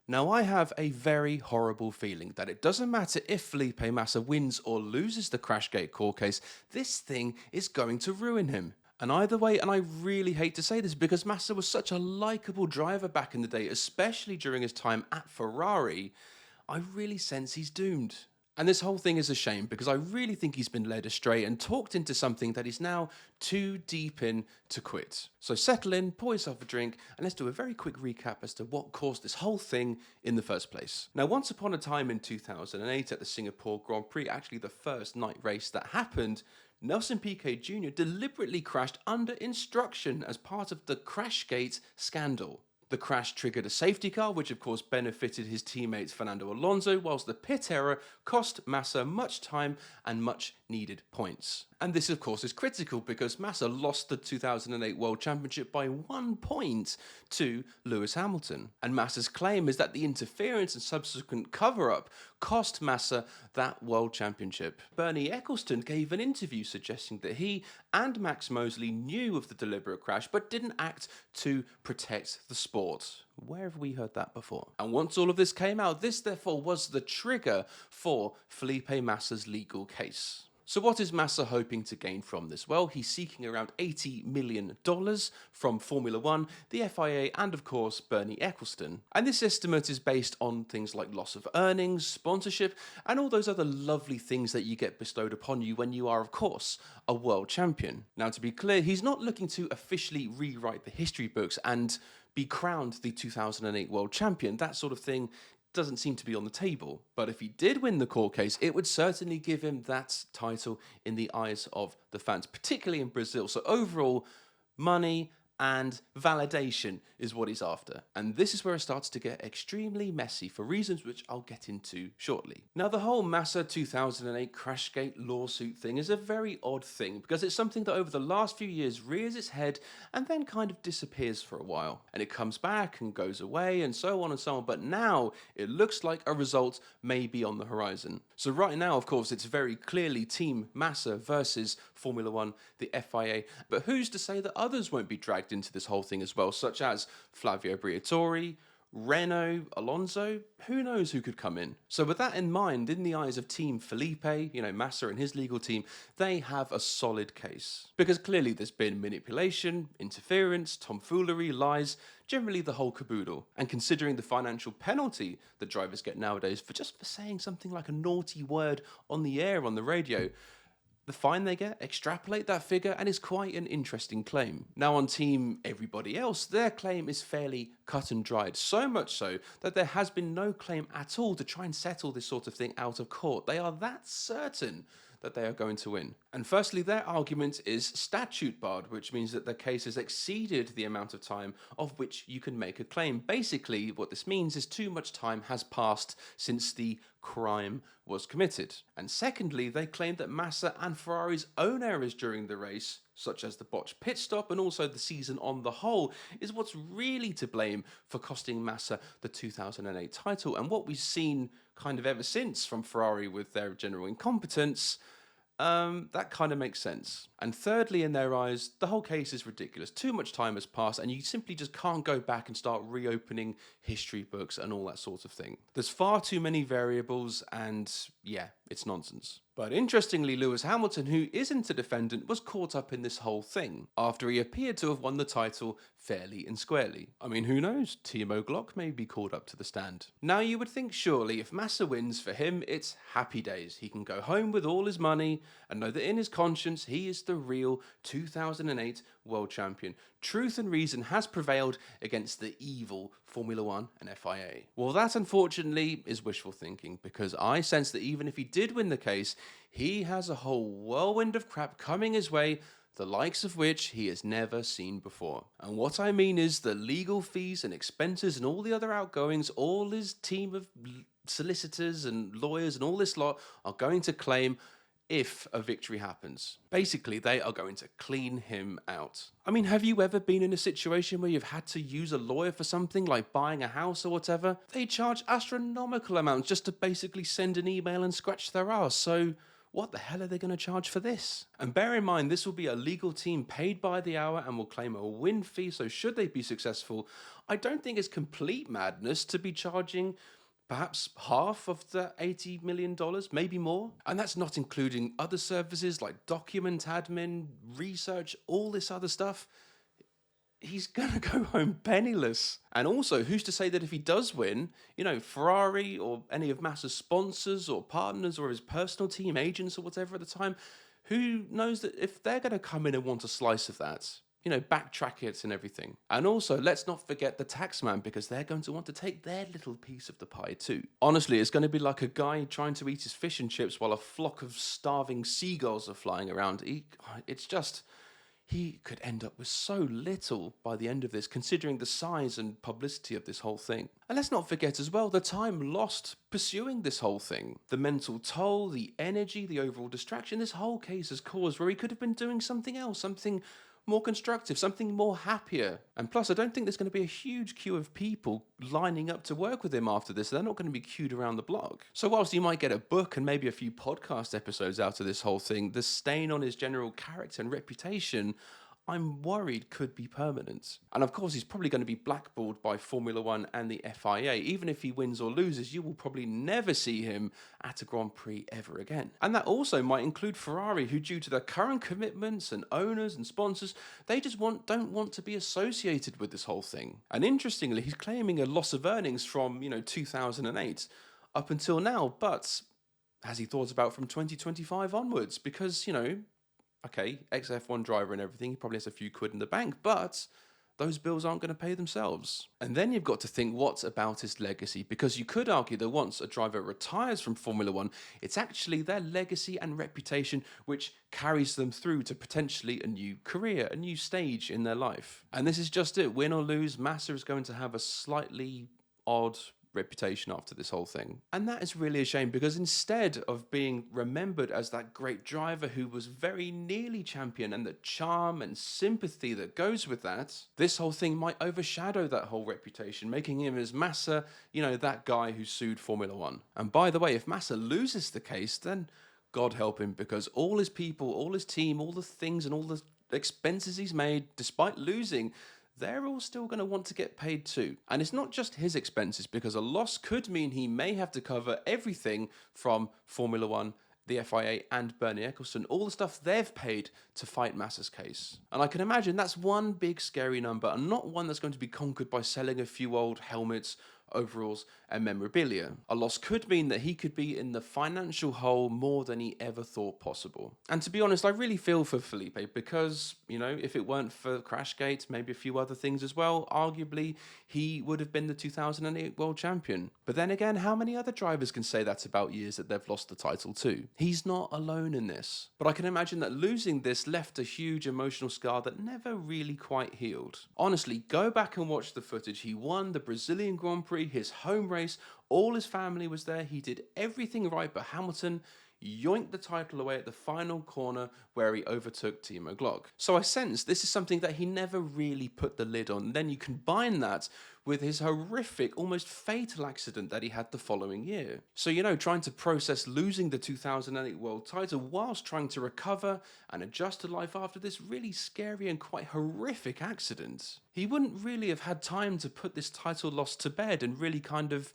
Now, I have a very horrible feeling that it doesn't matter if Felipe Massa wins or loses the Crashgate court case, this thing is going to ruin him. And either way, and I really hate to say this because Massa was such a likeable driver back in the day, especially during his time at Ferrari, I really sense he's doomed. And this whole thing is a shame because I really think he's been led astray and talked into something that he's now too deep in to quit. So settle in, pour yourself a drink, and let's do a very quick recap as to what caused this whole thing in the first place. Now, once upon a time in 2008 at the Singapore Grand Prix, actually the first night race that happened, Nelson Piquet Jr. deliberately crashed under instruction as part of the Crashgate scandal. The crash triggered a safety car, which of course benefited his teammate Fernando Alonso, whilst the pit error cost Massa much time and much needed points. And this of course is critical because Massa lost the 2008 World Championship by 1 point to Lewis Hamilton. And Massa's claim is that the interference and subsequent cover-up cost Massa that World Championship. Bernie Ecclestone gave an interview suggesting that he and Max Mosley knew of the deliberate crash but didn't act to protect the sport. Where have we heard that before? And once all of this came out, this therefore was the trigger for Felipe Massa's legal case. So what is Massa hoping to gain from this? Well, he's seeking around $80 million from Formula One, the FIA, and of course Bernie Ecclestone. And this estimate is based on things like loss of earnings, sponsorship, and all those other lovely things that you get bestowed upon you when you are, of course, a world champion. Now, to be clear, he's not looking to officially rewrite the history books and be crowned the 2008 world champion. That sort of thing doesn't seem to be on the table. But if he did win the court case, it would certainly give him that title in the eyes of the fans, particularly in Brazil. So overall, money and validation is what he's after. And this is where it starts to get extremely messy for reasons which I'll get into shortly. Now, the whole Massa 2008 Crashgate lawsuit thing is a very odd thing because it's something that over the last few years rears its head and then kind of disappears for a while. And it comes back and goes away and so on and so on. But now it looks like a result may be on the horizon. So right now, of course, it's very clearly Team Massa versus Formula One, the FIA. But who's to say that others won't be dragged into this whole thing as well, such as Flavio Briatore, Renault, Alonso, who knows who could come in. So with that in mind, in the eyes of Team Felipe, Massa and his legal team, they have a solid case. Because clearly there's been manipulation, interference, tomfoolery, lies, generally the whole caboodle. And considering the financial penalty that drivers get nowadays for saying something like a naughty word on the air, on the radio, the fine they get, extrapolate that figure, and it's quite an interesting claim. Now on Team everybody else, their claim is fairly cut and dried, so much so that there has been no claim at all to try and settle this sort of thing out of court. They are that certain that they are going to win. And firstly, their argument is statute barred, which means that the case has exceeded the amount of time of which you can make a claim. Basically, what this means is too much time has passed since the crime was committed. And secondly, they claim that Massa and Ferrari's own errors during the race, such as the botched pit stop and also the season on the whole, is what's really to blame for costing Massa the 2008 title. And what we've seen kind of ever since from Ferrari with their general incompetence, that kind of makes sense. And thirdly, in their eyes, the whole case is ridiculous. Too much time has passed and you simply just can't go back and start reopening history books and all that sort of thing. There's far too many variables and yeah, it's nonsense. But interestingly, Lewis Hamilton, who isn't a defendant, was caught up in this whole thing after he appeared to have won the title fairly and squarely. I mean, who knows? Timo Glock may be called up to the stand. Now, you would think surely if Massa wins, for him, it's happy days. He can go home with all his money and know that in his conscience, he is the real 2008 world champion. Truth and reason has prevailed against the evil Formula One and FIA. Well, that unfortunately is wishful thinking because I sense that even if he did win the case, he has a whole whirlwind of crap coming his way, the likes of which he has never seen before. And what I mean is the legal fees and expenses and all the other outgoings, all his team of solicitors and lawyers and all this lot are going to claim if a victory happens. Basically, they are going to clean him out. I mean, have you ever been in a situation where you've had to use a lawyer for something like buying a house or whatever? They charge astronomical amounts just to basically send an email and scratch their ass. So what the hell are they going to charge for this? And bear in mind, this will be a legal team paid by the hour and will claim a win fee. So should they be successful, I don't think it's complete madness to be charging perhaps half of the $80 million, maybe more. And that's not including other services like document admin, research, all this other stuff. He's going to go home penniless. And also, who's to say that if he does win, Ferrari or any of Massa's sponsors or partners or his personal team agents or whatever at the time, who knows that if they're going to come in and want a slice of that, backtrack it and everything. And also, let's not forget the taxman, because they're going to want to take their little piece of the pie too. Honestly, it's going to be like a guy trying to eat his fish and chips while a flock of starving seagulls are flying around. He could end up with so little by the end of this, considering the size and publicity of this whole thing. And let's not forget as well the time lost pursuing this whole thing. The mental toll, the energy, the overall distraction this whole case has caused, where he could have been doing something else, something more constructive, something more happier. And plus, I don't think there's going to be a huge queue of people lining up to work with him after this. They're not going to be queued around the block. So whilst he might get a book and maybe a few podcast episodes out of this whole thing, the stain on his general character and reputation, I'm worried could be permanent. And of course, he's probably going to be blackballed by Formula One and the FIA. Even if he wins or loses, you will probably never see him at a Grand Prix ever again. And that also might include Ferrari, who, due to their current commitments and owners and sponsors, they just don't want to be associated with this whole thing. And interestingly, he's claiming a loss of earnings from, 2008 up until now. But has he thought about from 2025 onwards? Because, okay, ex-F1 driver and everything, he probably has a few quid in the bank, but those bills aren't going to pay themselves. And then you've got to think, what about his legacy? Because you could argue that once a driver retires from Formula One, it's actually their legacy and reputation which carries them through to potentially a new career, a new stage in their life. And this is just it. Win or lose, Massa is going to have a slightly odd reputation after this whole thing. And that is really a shame, because instead of being remembered as that great driver who was very nearly champion and the charm and sympathy that goes with that, this whole thing might overshadow that whole reputation, making him as Massa, that guy who sued Formula One. And by the way, if Massa loses the case, then God help him, because all his people, all his team, all the things and all the expenses he's made, despite losing, they're all still going to want to get paid too. And it's not just his expenses, because a loss could mean he may have to cover everything from Formula One, the FIA, and Bernie Ecclestone, all the stuff they've paid to fight Massa's case. And I can imagine that's one big scary number, and not one that's going to be conquered by selling a few old helmets, overalls, and memorabilia. A loss could mean that he could be in the financial hole more than he ever thought possible. And to be honest, I really feel for Felipe, because, if it weren't for Crashgate, maybe a few other things as well, arguably he would have been the 2008 world champion. But then again, how many other drivers can say that about years that they've lost the title to? He's not alone in this. But I can imagine that losing this left a huge emotional scar that never really quite healed. Honestly, go back and watch the footage. He won the Brazilian Grand Prix, his home race, all his family was there, he did everything right, but Hamilton yoinked the title away at the final corner where he overtook Timo Glock. So I sense this is something that he never really put the lid on. Then you combine that with his horrific, almost fatal accident that he had the following year. So, trying to process losing the 2008 world title whilst trying to recover and adjust to life after this really scary and quite horrific accident. He wouldn't really have had time to put this title loss to bed and really kind of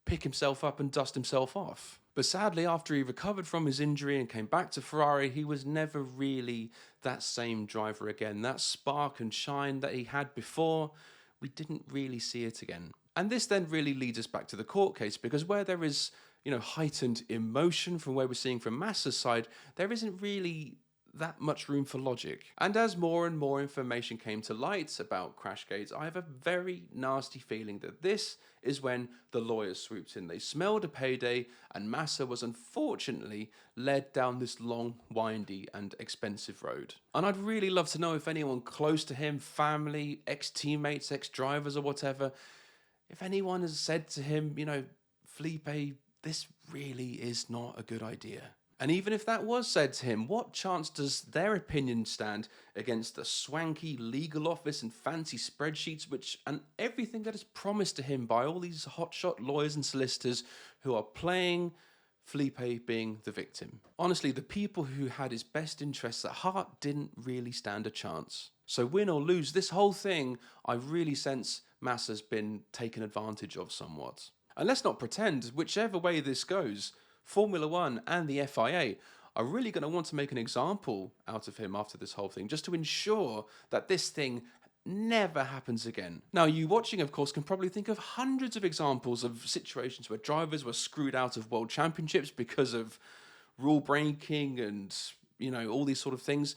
pick himself up and dust himself off. But sadly, after he recovered from his injury and came back to Ferrari, he was never really that same driver again. That spark and shine that he had before, we didn't really see it again. And this then really leads us back to the court case, because where there is, heightened emotion from where we're seeing from Massa's side, there isn't really that much room for logic. And as more and more information came to light about Crashgate, I have a very nasty feeling that this is when the lawyers swooped in. They smelled a payday, and Massa was unfortunately led down this long, windy and expensive road. And I'd really love to know if anyone close to him, family, ex-teammates, ex-drivers or whatever, if anyone has said to him, Felipe, this really is not a good idea. And even if that was said to him, what chance does their opinion stand against the swanky legal office and fancy spreadsheets and everything that is promised to him by all these hotshot lawyers and solicitors who are playing Felipe being the victim. Honestly, the people who had his best interests at heart didn't really stand a chance. So win or lose, this whole thing, I really sense Massa's been taken advantage of somewhat. And let's not pretend, whichever way this goes, Formula One and the FIA are really going to want to make an example out of him after this whole thing, just to ensure that this thing never happens again. Now, you watching, of course, can probably think of hundreds of examples of situations where drivers were screwed out of world championships because of rule breaking and, all these sort of things.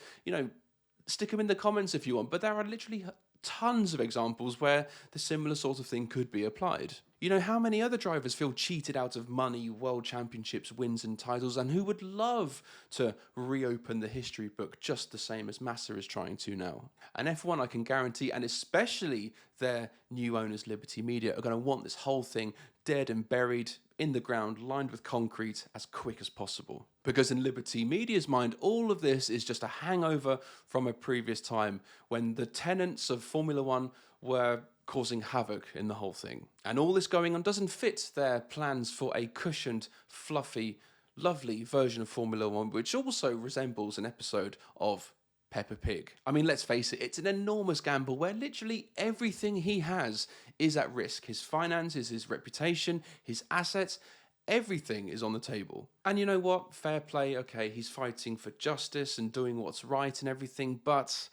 Stick them in the comments if you want, but there are literally tons of examples where the similar sort of thing could be applied. How many other drivers feel cheated out of money, world championships, wins and titles, and who would love to reopen the history book just the same as Massa is trying to now? And F1, I can guarantee, and especially their new owners, Liberty Media, are going to want this whole thing dead and buried in the ground, lined with concrete, as quick as possible. Because in Liberty Media's mind, all of this is just a hangover from a previous time when the tenets of Formula One were causing havoc in the whole thing. And all this going on doesn't fit their plans for a cushioned, fluffy, lovely version of Formula One, which also resembles an episode of Peppa Pig. I mean, let's face it, it's an enormous gamble where literally everything he has is at risk. His finances, his reputation, his assets, everything is on the table. And you know what? Fair play, okay, he's fighting for justice and doing what's right and everything, but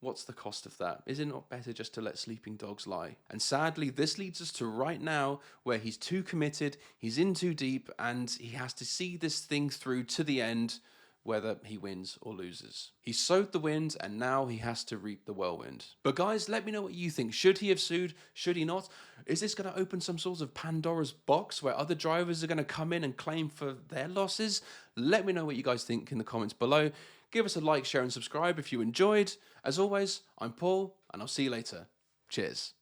what's the cost of that? Is it not better just to let sleeping dogs lie? And sadly, this leads us to right now where he's too committed, he's in too deep, and he has to see this thing through to the end, whether he wins or loses. He sowed the wind and now he has to reap the whirlwind. But guys, let me know what you think. Should he have sued? Should he not? Is this going to open some sort of Pandora's box where other drivers are going to come in and claim for their losses? Let me know what you guys think in the comments below. Give us a like, share and subscribe if you enjoyed. As always, I'm Paul and I'll see you later. Cheers.